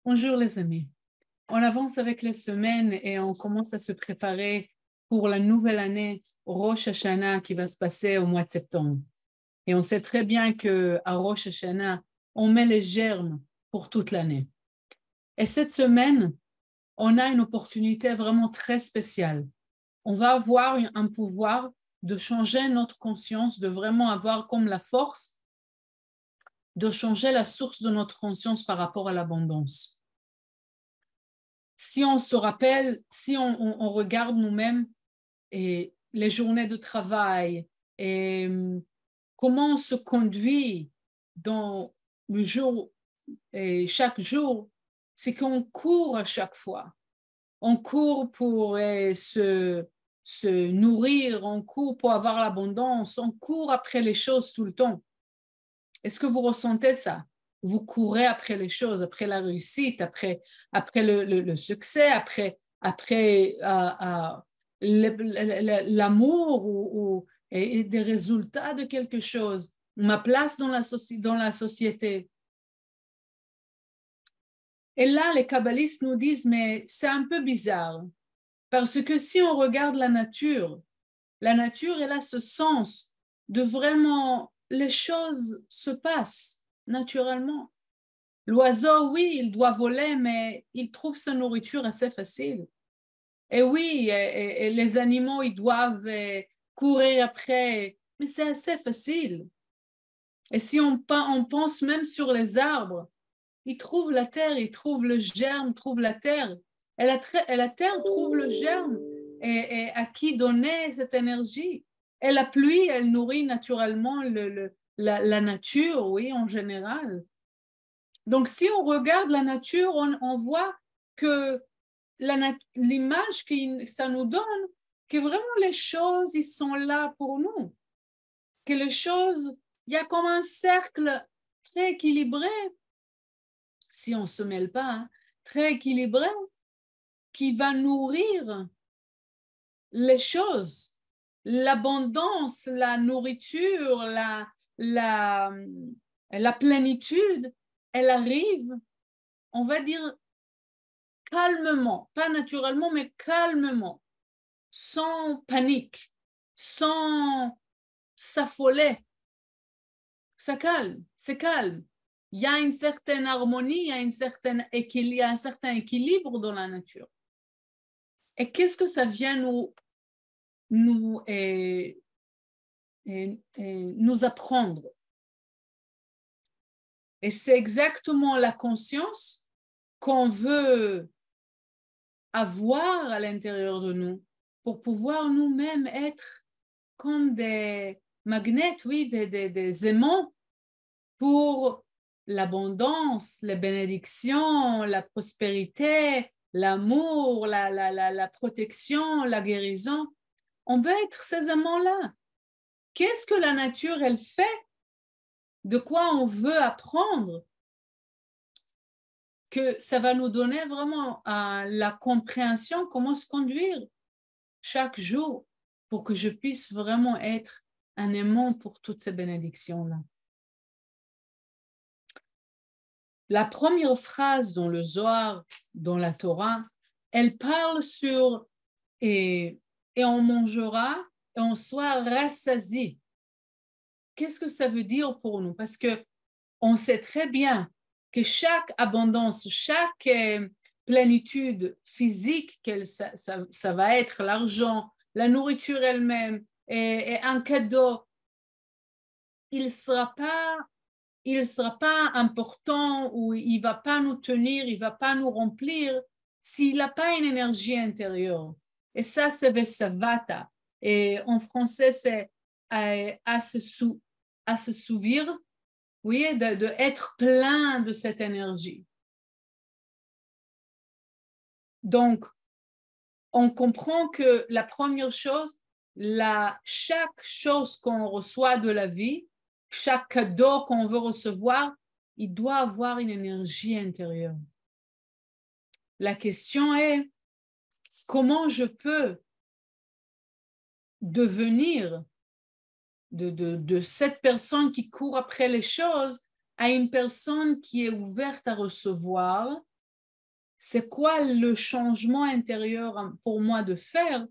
Bonjour les amis. On avance avec les semaines et on commence à se préparer pour la nouvelle année Rosh Hashanah qui va se passer au mois de septembre. Et on sait très bien qu'à Rosh Hashanah, on met les germes pour toute l'année. Et cette semaine, on a une opportunité vraiment très spéciale. On va avoir un pouvoir de changer notre conscience, de vraiment avoir comme la force de changer la source de notre conscience par rapport à l'abondance. Si on se rappelle, si on regarde nous-mêmes et les journées de travail et comment on se conduit dans le jour et chaque jour, c'est qu'on court à chaque fois. On court pour se nourrir, on court pour avoir l'abondance, on court après les choses tout le temps. Est-ce que vous ressentez ça? Vous courez après les choses, après la réussite, après le succès, après l'amour et des résultats de quelque chose, ma place dans la société. Et là, les kabbalistes nous disent, mais c'est un peu bizarre, parce que si on regarde la nature, elle a ce sens de vraiment, les choses se passent naturellement. L'oiseau, oui, il doit voler, mais il trouve sa nourriture assez facile. Et oui, et les animaux, ils doivent courir après, mais c'est assez facile. Et si on pense même sur les arbres, ils trouvent la terre, ils trouvent le germe, trouvent la terre. Et la terre trouve le germe et à qui donner cette énergie. Et la pluie, elle nourrit naturellement la nature, oui, en général. Donc, si on regarde la nature, on voit que l'image que ça nous donne, que vraiment les choses, ils sont là pour nous. Que les choses, il y a comme un cercle très équilibré, si on ne se mêle pas, hein, très équilibré, qui va nourrir les choses, l'abondance, la nourriture, la plénitude, elle arrive, on va dire, calmement, pas naturellement, mais calmement, sans panique, sans s'affoler. Ça calme, c'est calme. Il y a une certaine harmonie, il y a un certain équilibre dans la nature. Et qu'est-ce que ça vient nous apprendre? Et c'est exactement la conscience qu'on veut avoir à l'intérieur de nous pour pouvoir nous-mêmes être comme des magnets, oui, des aimants pour l'abondance, les bénédictions, la prospérité, l'amour, la protection, la guérison. On veut être ces aimants-là. Qu'est-ce que la nature, elle fait? De quoi on veut apprendre? Que ça va nous donner vraiment la compréhension, comment se conduire chaque jour pour que je puisse vraiment être un aimant pour toutes ces bénédictions-là. La première phrase dans le Zohar, dans la Torah, elle parle sur et on mangera et on soit rassasié. Qu'est-ce que ça veut dire pour nous? Parce que on sait très bien que chaque abondance, chaque plénitude physique, ça va être l'argent, la nourriture elle-même et un cadeau, il sera pas important ou il va pas nous tenir, il va pas nous remplir s'il n'a pas une énergie intérieure. Et ça, c'est Vesavata. Et en français, c'est à se souvenir, oui, de être plein de cette énergie. Donc, on comprend que la première chose, chaque chose qu'on reçoit de la vie, chaque cadeau qu'on veut recevoir, il doit avoir une énergie intérieure. La question est, comment je peux devenir de cette personne qui court après les choses à une personne qui est ouverte à recevoir c'est quoi le changement intérieur pour moi de faire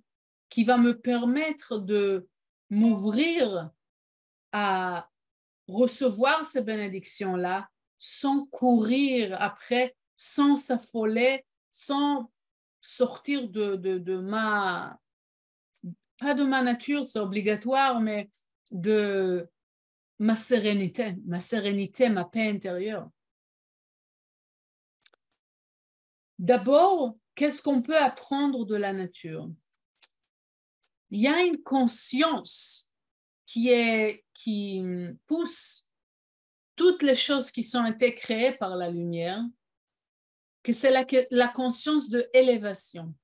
qui va me permettre de m'ouvrir à recevoir ces bénédictions-là sans courir après, sans s'affoler, sans sortir de ma, pas de ma nature, c'est obligatoire, mais de ma sérénité, ma paix intérieure. D'abord, qu'est-ce qu'on peut apprendre de la nature? Il y a une conscience qui pousse toutes les choses qui ont été créées par la lumière, que c'est la conscience de élévation.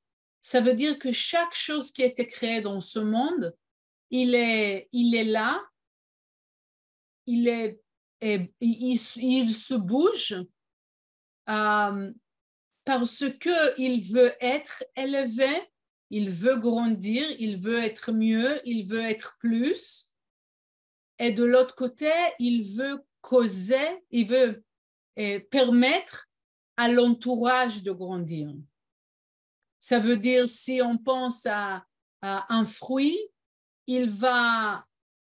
Ça veut dire que chaque chose qui a été créée dans ce monde, il est là, il se bouge parce qu'il veut être élevé, il veut grandir, il veut être mieux, il veut être plus. Et de l'autre côté, il veut causer, il veut permettre à l'entourage de grandir. Ça veut dire, si on pense à un fruit, il va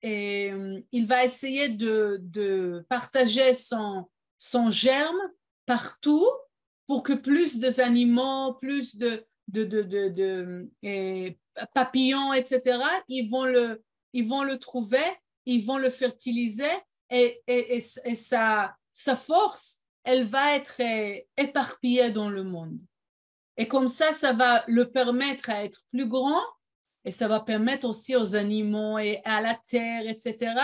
essayer de partager son germe partout pour que plus d'animaux, plus de papillons, etc., ils vont le trouver, ils vont le fertiliser et sa force, elle va être éparpillée dans le monde. Et comme ça va le permettre à être plus grand et ça va permettre aussi aux animaux et à la terre, etc.,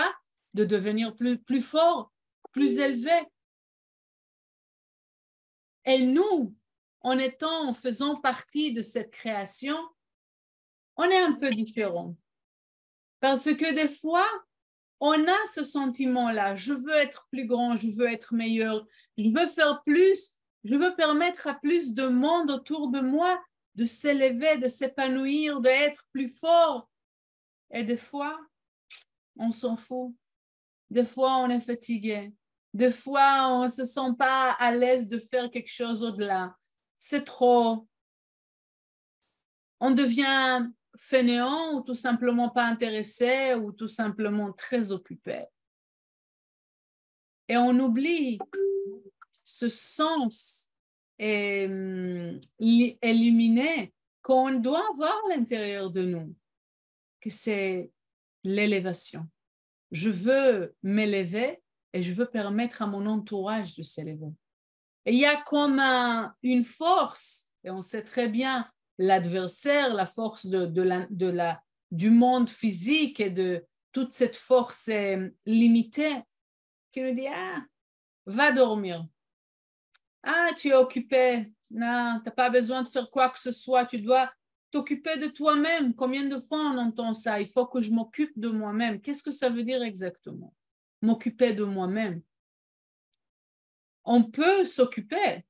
de devenir plus forts, plus élevés. Et nous, en faisant partie de cette création, on est un peu différents. Parce que des fois, on a ce sentiment-là, je veux être plus grand, je veux être meilleur, je veux faire plus, je veux permettre à plus de monde autour de moi de s'élever, de s'épanouir, d'être plus fort. Et des fois, on s'en fout. Des fois, on est fatigué. Des fois, on ne se sent pas à l'aise de faire quelque chose au-delà. C'est trop. On devient fainéant ou tout simplement pas intéressé ou tout simplement très occupé. Et on oublie ce sens éliminé qu'on doit avoir à l'intérieur de nous, que c'est l'élévation. Je veux m'élever et je veux permettre à mon entourage de s'élever. Et il y a comme une force, et on sait très bien l'adversaire, la force du monde physique et de toute cette force limitée, qui nous dit, va dormir. Tu es occupé. Non, tu n'as pas besoin de faire quoi que ce soit. Tu dois t'occuper de toi-même. Combien de fois on entend ça? Il faut que je m'occupe de moi-même. Qu'est-ce que ça veut dire exactement? M'occuper de moi-même. On peut s'occuper,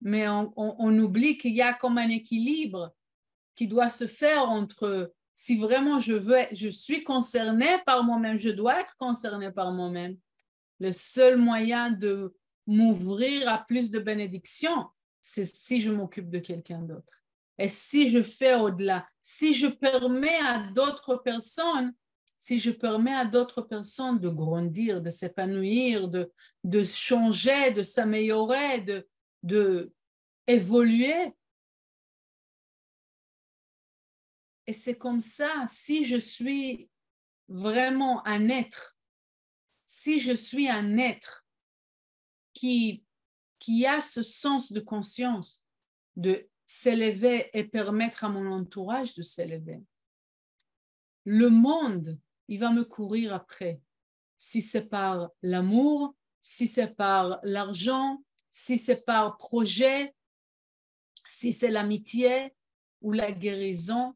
mais on oublie qu'il y a comme un équilibre qui doit se faire entre si vraiment je suis concernée par moi-même, je dois être concernée par moi-même. Le seul moyen de m'ouvrir à plus de bénédictions, c'est si je m'occupe de quelqu'un d'autre. Et si je fais au-delà, si je permets à d'autres personnes, de grandir, de s'épanouir, de changer, de s'améliorer, de évoluer. Et c'est comme ça, si je suis vraiment un être, si je suis un être qui a ce sens de conscience, de s'élever et permettre à mon entourage de s'élever, le monde, il va me courir après. Si c'est par l'amour, si c'est par l'argent, si c'est par projet, si c'est l'amitié ou la guérison.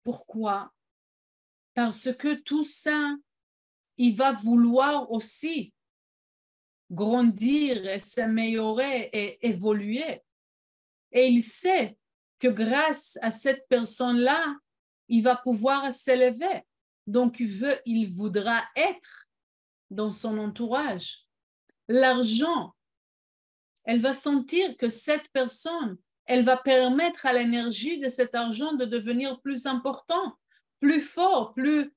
Pourquoi? Parce que tout ça, il va vouloir aussi grandir et s'améliorer et évoluer. Et il sait que grâce à cette personne-là, il va pouvoir s'élever. Donc, il voudra être dans son entourage. L'argent elle va sentir que cette personne, elle va permettre à l'énergie de cet argent de devenir plus important, plus fort, plus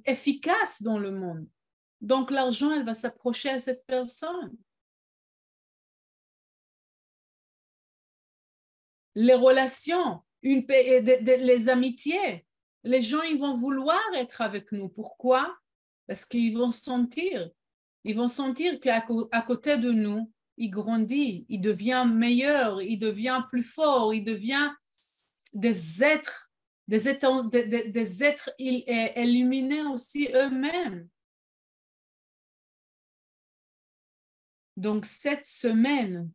efficace dans le monde. Donc, l'argent, elle va s'approcher à cette personne. Les relations, les amitiés, les gens, ils vont vouloir être avec nous. Pourquoi? Parce qu'ils vont sentir qu'à côté de nous, il grandit, il devient meilleur, il devient plus fort, il devient des êtres illuminés aussi eux-mêmes. Donc, cette semaine,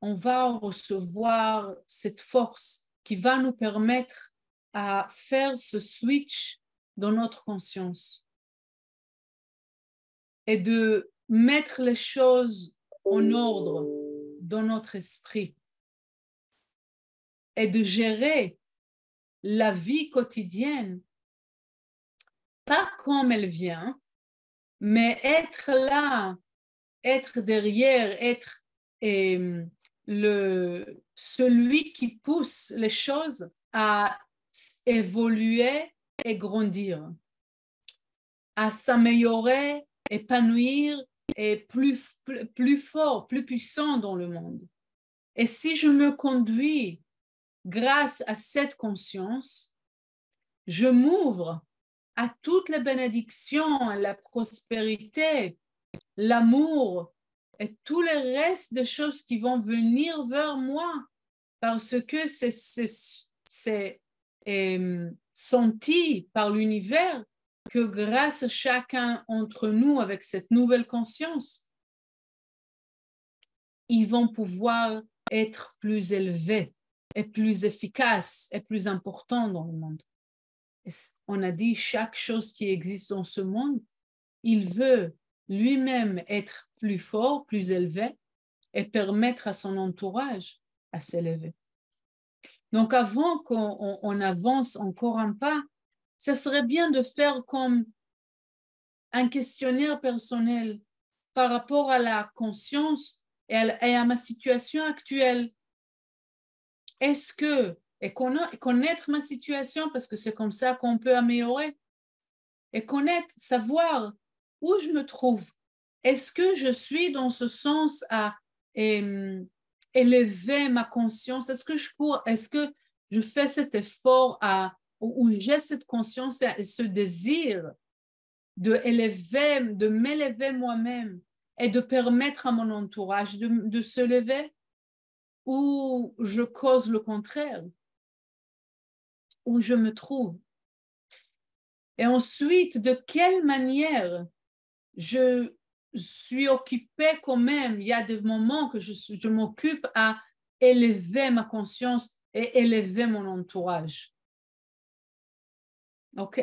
on va recevoir cette force qui va nous permettre à faire ce switch dans notre conscience et de mettre les choses en ordre dans notre esprit et de gérer la vie quotidienne, pas comme elle vient, mais être là, être derrière, être celui qui pousse les choses à évoluer et grandir, à s'améliorer, épanouir et plus fort, plus puissant dans le monde. Et si je me conduis grâce à cette conscience, je m'ouvre à toutes les bénédictions, la prospérité, l'amour et tous les restes de choses qui vont venir vers moi parce que c'est senti par l'univers que grâce à chacun d'entre nous avec cette nouvelle conscience, ils vont pouvoir être plus élevés et plus efficaces et plus importants dans le monde. Et on a dit chaque chose qui existe dans ce monde, il veut lui-même être plus fort, plus élevé et permettre à son entourage à s'élever. Donc, avant qu'on avance encore un pas, ce serait bien de faire comme un questionnaire personnel par rapport à la conscience et à ma situation actuelle. Est-ce que, et connaître ma situation, parce que c'est comme ça qu'on peut améliorer, et connaître, savoir où je me trouve. Est-ce que je suis dans ce sens à élever ma conscience? Est-ce que je fais cet effort où j'ai cette conscience et ce désir de m'élever moi-même et de permettre à mon entourage de se lever, ou je cause le contraire, où je me trouve? Et ensuite, de quelle manière je suis occupée quand même. Il y a des moments que je m'occupe à élever ma conscience et élever mon entourage. OK?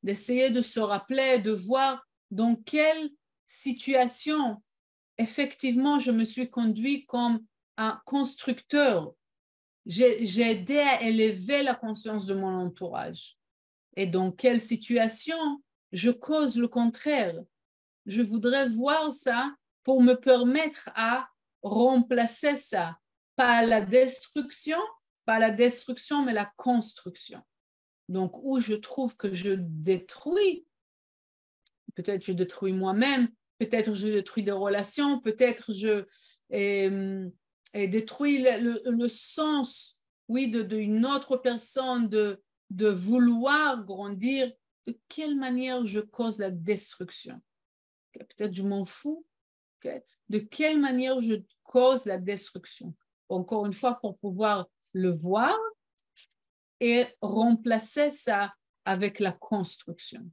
D'essayer de se rappeler, de voir dans quelle situation, effectivement, je me suis conduit comme un constructeur. J'ai aidé à élever la conscience de mon entourage. Et dans quelle situation je cause le contraire. Je voudrais voir ça pour me permettre à remplacer ça. Pas la destruction, mais la construction. Donc, où je trouve que je détruis, peut-être je détruis moi-même, peut-être je détruis des relations, peut-être je détruis le sens, oui, d'une autre personne de vouloir grandir. De quelle manière je cause la destruction? Peut-être je m'en fous. De quelle manière je cause la destruction? Encore une fois, pour pouvoir le voir et remplacer ça avec la construction.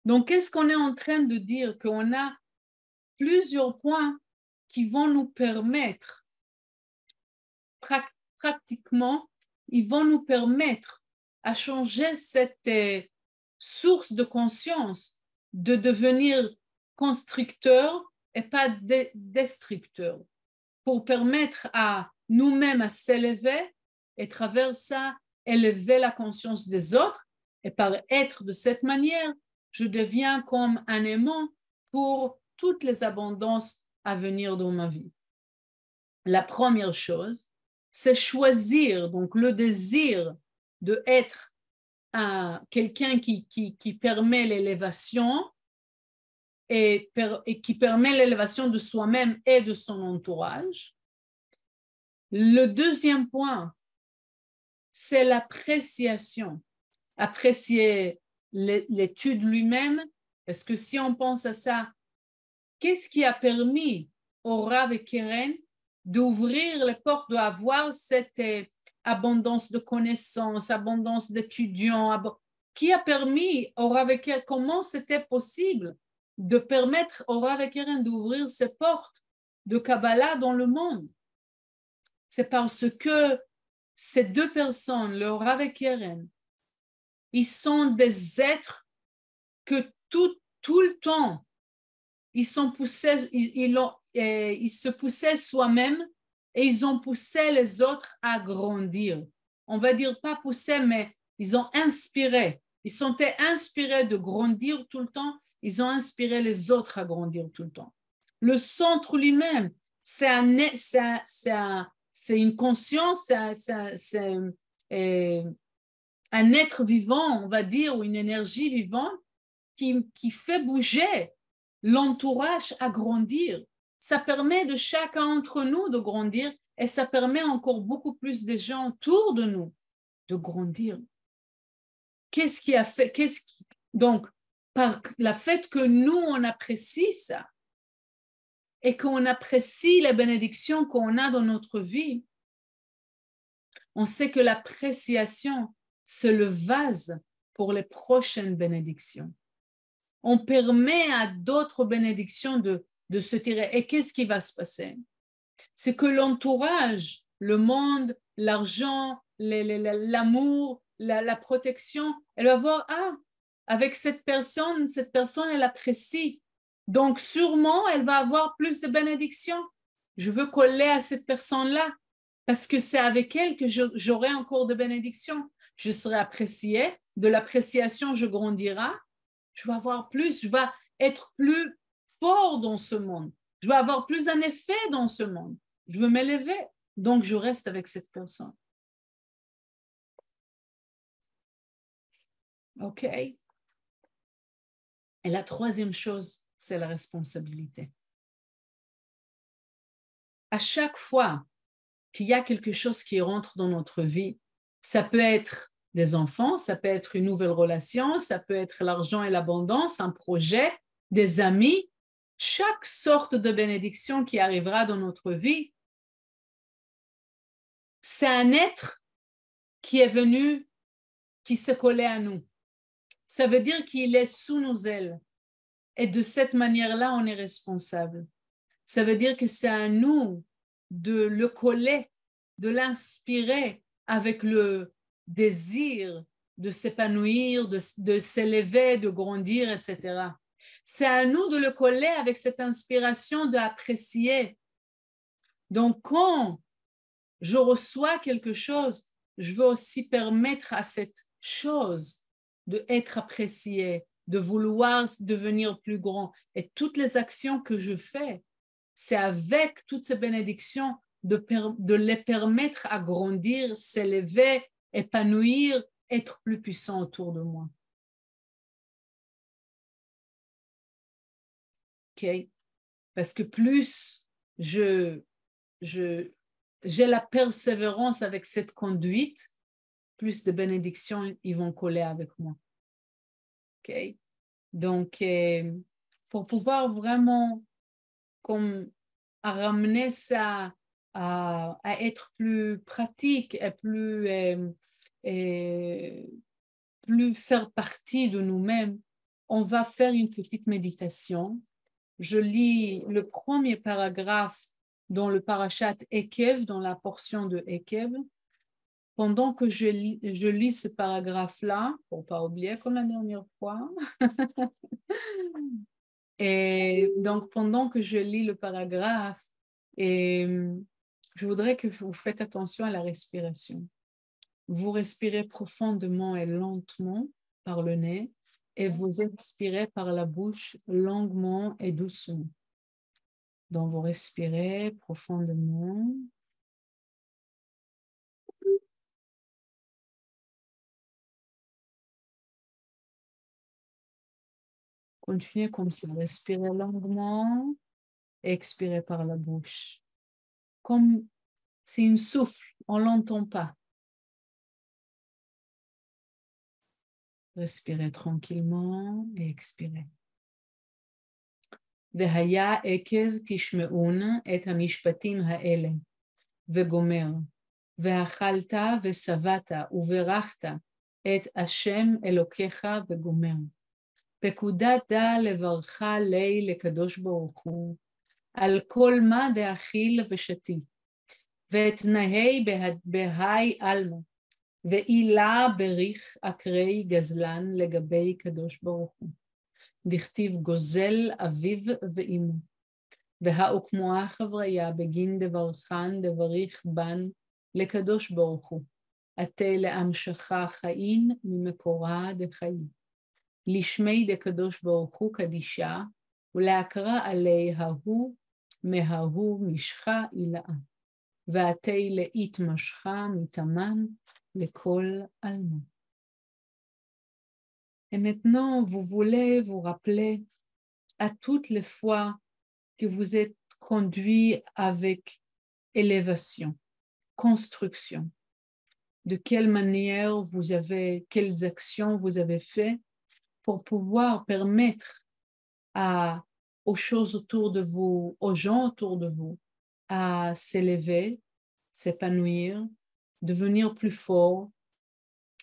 Donc, qu'est-ce qu'on est en train de dire? Qu'on a plusieurs points qui vont nous permettre, pratiquement, ils vont nous permettre à changer cette source de conscience, de devenir constructeur et pas destructeur, pour permettre à nous-mêmes à s'élever et à travers ça, élever la conscience des autres. Et par être de cette manière, je deviens comme un aimant pour toutes les abondances à venir dans ma vie. La première chose, c'est choisir, donc le désir d'être quelqu'un qui permet l'élévation et qui permet l'élévation de soi-même et de son entourage. Le deuxième point, c'est l'appréciation. Apprécier l'étude lui-même, parce que si on pense à ça, qu'est-ce qui a permis au Rav et Keren d'ouvrir les portes, d'avoir cette abondance de connaissances, abondance d'étudiants, qui a permis au Rav et Keren, comment c'était possible de permettre au Rav et Keren d'ouvrir ces portes de Kabbalah dans le monde? C'est parce que ces deux personnes, le Rav et Keren, ils sont des êtres que tout le temps, ils sont poussés, ils se poussaient soi-même et ils ont poussé les autres à grandir. On va dire pas pousser, mais ils ont inspiré. Ils sont inspirés de grandir tout le temps. Ils ont inspiré les autres à grandir tout le temps. Le centre lui-même, c'est une conscience, c'est un être vivant, on va dire, ou une énergie vivante qui fait bouger l'entourage à grandir. Ça permet de chacun d'entre nous de grandir et ça permet encore beaucoup plus de gens autour de nous de grandir. Qu'est-ce qui a fait, donc, par le fait que nous, on apprécie ça et qu'on apprécie les bénédictions qu'on a dans notre vie, on sait que l'appréciation, c'est le vase pour les prochaines bénédictions. On permet à d'autres bénédictions de se tirer. Et qu'est-ce qui va se passer? C'est que l'entourage, le monde, l'argent, l'amour, la protection, elle va voir, avec cette personne, elle apprécie. Donc, sûrement, elle va avoir plus de bénédictions. Je veux coller à cette personne-là parce que c'est avec elle que j'aurai encore de bénédictions. Je serai appréciée. De l'appréciation, je grandirai. Je vais avoir plus, je vais être plus fort dans ce monde. Je vais avoir plus un effet dans ce monde. Je veux m'élever. Donc, je reste avec cette personne. OK? Et la troisième chose, c'est la responsabilité. À chaque fois qu'il y a quelque chose qui rentre dans notre vie, ça peut être des enfants, ça peut être une nouvelle relation, ça peut être l'argent et l'abondance, un projet, des amis. Chaque sorte de bénédiction qui arrivera dans notre vie, c'est un être qui est venu, qui se collait à nous. Ça veut dire qu'il est sous nos ailes. Et de cette manière-là, on est responsable. Ça veut dire que c'est à nous de le coller, de l'inspirer avec le désir de s'épanouir, de s'élever, de grandir, etc. C'est à nous de le coller avec cette inspiration d'apprécier. Donc, quand je reçois quelque chose, je veux aussi permettre à cette chose d'être appréciée, de vouloir devenir plus grand. Et toutes les actions que je fais, c'est avec toutes ces bénédictions de les permettre à grandir, s'élever, épanouir, être plus puissant autour de moi. OK? Parce que plus j'ai la persévérance avec cette conduite, plus de bénédictions ils vont coller avec moi. OK? Donc, pour pouvoir vraiment à ramener ça à être plus pratique et plus faire partie de nous-mêmes, on va faire une petite méditation. Je lis le premier paragraphe dans le parashat Ekev, dans la portion de Ekev. Pendant que je lis ce paragraphe-là, pour ne pas oublier comme la dernière fois, et donc pendant que je lis le paragraphe, je voudrais que vous faites attention à la respiration. Vous respirez profondément et lentement par le nez et vous expirez par la bouche longuement et doucement. Donc, vous respirez profondément. Continuez comme ça, respirez longuement et expirez par la bouche. Comme c'est une souffle, on ne l'entend pas. Respirez tranquillement et expirez. והיה עקב תשמעון את המשפטים האלה, וגומר, ואכלת ושבעת וברכת את השם אלוקיך וגומר. פקודת דע לברך לי לקדוש ברוך הוא, על כל מה דאכיל ושתי, ואתנהי בהי עלמא, ואילה בריך אקרי גזלן לגבי קדוש ברוך הוא. דכתיב גוזל אביו ואמו, והאו כמוה חבריה בגין דברכן דבריך בן לקדוש ברוך הוא, עתה להמשך חיים ממקורה דחיים. לשמי דקדוש ברוך הוא קדישה, ולהקרא עלי ההוא מההוא משכה אילאה, ועתה לאית משכה מתאמן לכל עלמא. Et maintenant, vous voulez vous rappeler à toutes les fois que vous êtes conduit avec élévation, construction, de quelle manière vous avez, quelles actions vous avez fait pour pouvoir permettre aux choses autour de vous, aux gens autour de vous, à s'élever, s'épanouir, devenir plus fort,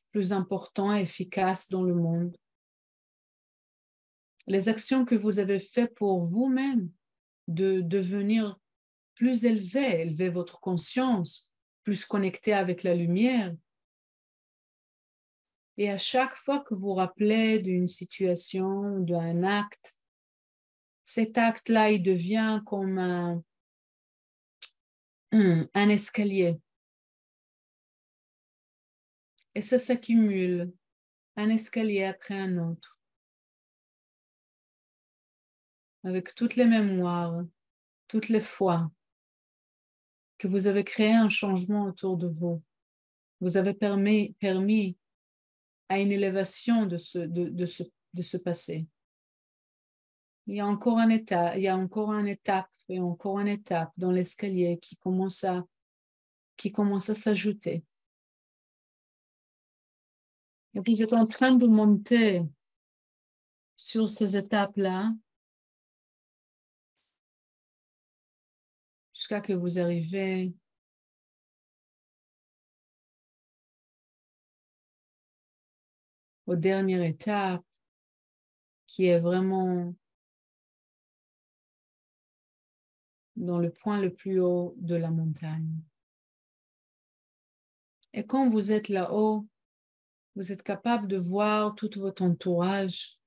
plus important et efficace dans le monde. Les actions que vous avez faites pour vous-même, de devenir plus élevé, élever votre conscience, plus connecté avec la lumière. Et à chaque fois que vous rappelez d'une situation, d'un acte, cet acte-là, il devient comme un escalier. Et ça s'accumule, un escalier après un autre, avec toutes les mémoires, toutes les fois que vous avez créé un changement autour de vous. Vous avez permis à une élévation de se passer. Il y a encore une étape, et encore une étape dans l'escalier qui commence à s'ajouter. Et vous êtes en train de monter sur ces étapes-là jusqu'à que vous arrivez aux dernières étapes qui est vraiment dans le point le plus haut de la montagne. Et quand vous êtes là-haut, vous êtes capable de voir tout votre entourage.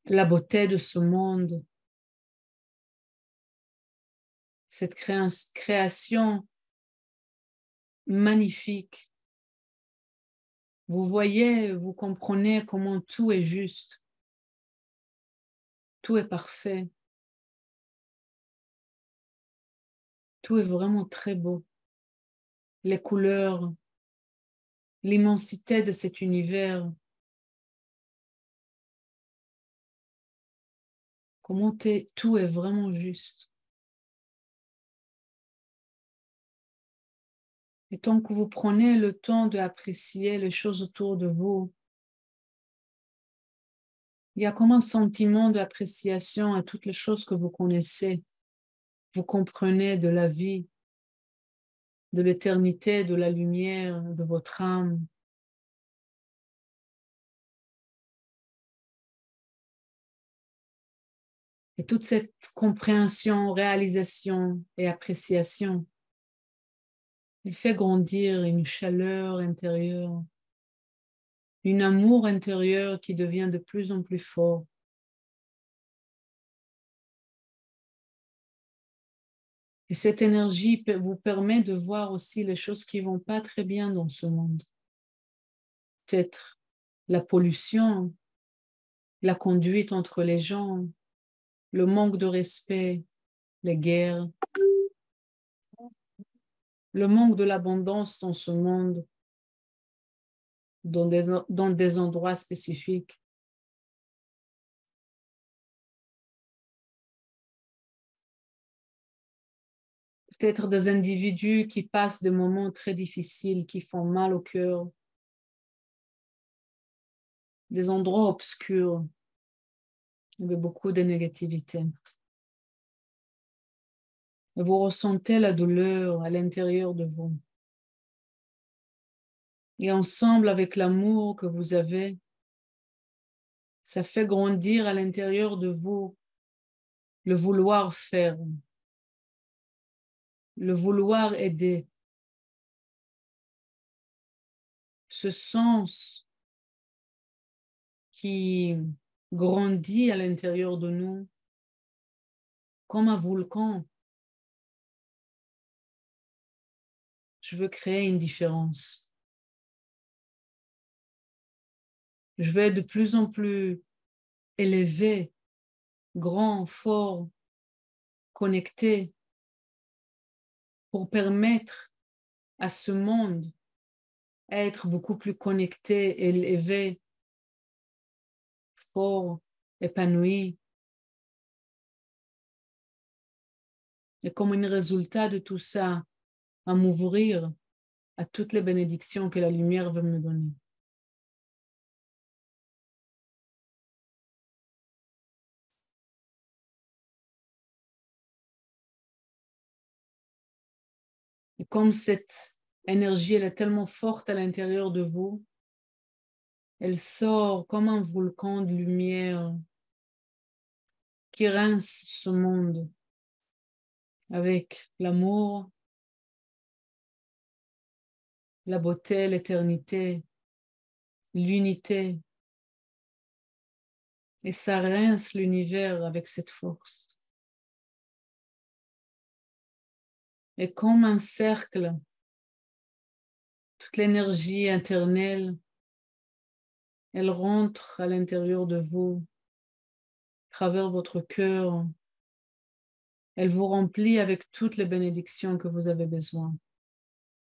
La beauté de ce monde. Cette création magnifique. Vous voyez, vous comprenez comment tout est juste. Tout est parfait. Tout est vraiment très beau. Les couleurs, l'immensité de cet univers. Comment tout est vraiment juste. Et tant que vous prenez le temps d'apprécier les choses autour de vous, il y a comme un sentiment d'appréciation à toutes les choses que vous connaissez. Vous comprenez de la vie, de l'éternité, de la lumière, de votre âme. Et toute cette compréhension, réalisation et appréciation, il fait grandir une chaleur intérieure, un amour intérieur qui devient de plus en plus fort. Et cette énergie vous permet de voir aussi les choses qui ne vont pas très bien dans ce monde. Peut-être la pollution, la conduite entre les gens, le manque de respect, les guerres, le manque de l'abondance dans ce monde, dans des endroits spécifiques. Peut-être des individus qui passent des moments très difficiles, qui font mal au cœur, des endroits obscurs, avec beaucoup de négativité. Et vous ressentez la douleur à l'intérieur de vous. Et ensemble, avec l'amour que vous avez, ça fait grandir à l'intérieur de vous le vouloir faire, le vouloir aider. Ce sens qui grandit à l'intérieur de nous comme un volcan. Je veux créer une différence. Je veux être de plus en plus élevé, grand, fort, connecté pour permettre à ce monde à être beaucoup plus connecté, élevé, fort, épanoui. Et comme un résultat de tout ça, à m'ouvrir à toutes les bénédictions que la lumière veut me donner. Et comme cette énergie, elle est tellement forte à l'intérieur de vous, elle sort comme un volcan de lumière qui rince ce monde avec l'amour, la beauté, l'éternité, l'unité. Et ça rince l'univers avec cette force. Et comme un cercle, toute l'énergie interne, elle rentre à l'intérieur de vous, à travers votre cœur. Elle vous remplit avec toutes les bénédictions que vous avez besoin.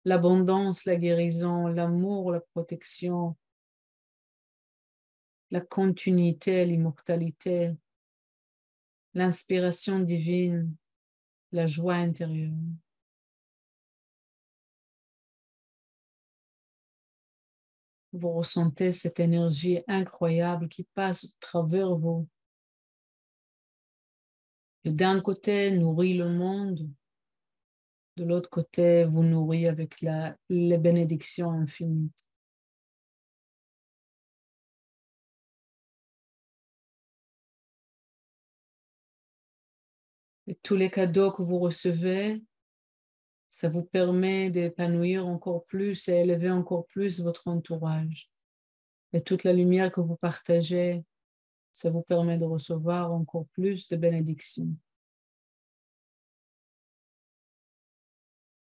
L'abondance, la guérison, l'amour, la protection, la continuité, l'immortalité, l'inspiration divine, la joie intérieure. Vous ressentez cette énergie incroyable qui passe à travers vous. Et d'un côté, nourrit le monde, de l'autre côté, vous nourrit avec les bénédictions infinies. Et tous les cadeaux que vous recevez, ça vous permet d'épanouir encore plus et élever encore plus votre entourage. Et toute la lumière que vous partagez, ça vous permet de recevoir encore plus de bénédictions.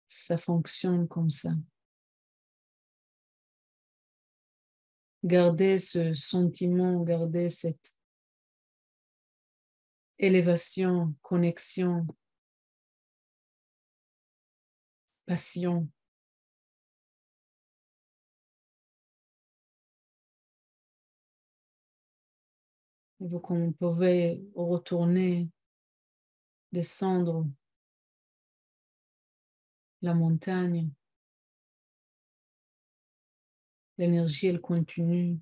Ça fonctionne comme ça. Gardez ce sentiment, gardez cette élévation, connexion, passion. Et vous pouvez retourner, descendre la montagne. L'énergie, elle continue.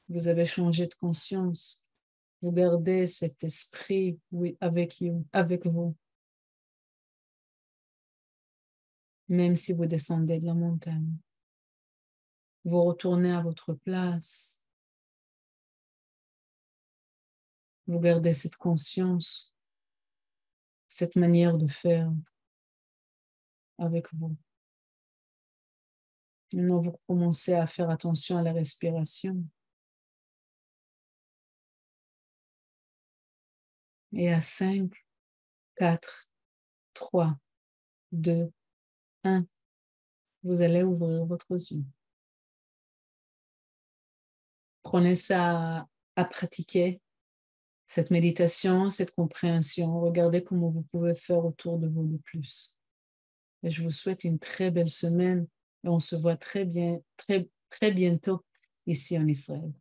Vous avez changé de conscience. Vous gardez cet esprit, oui, avec vous, même si vous descendez de la montagne. Vous retournez à votre place. Vous gardez cette conscience, cette manière de faire avec vous. Maintenant, vous commencez à faire attention à la respiration. Et à 5, 4, 3, 2, 1, vous allez ouvrir votre yeux. Prenez ça à pratiquer, cette méditation, cette compréhension. Regardez comment vous pouvez faire autour de vous de plus. Et je vous souhaite une très belle semaine et on se voit très bientôt ici en Israël.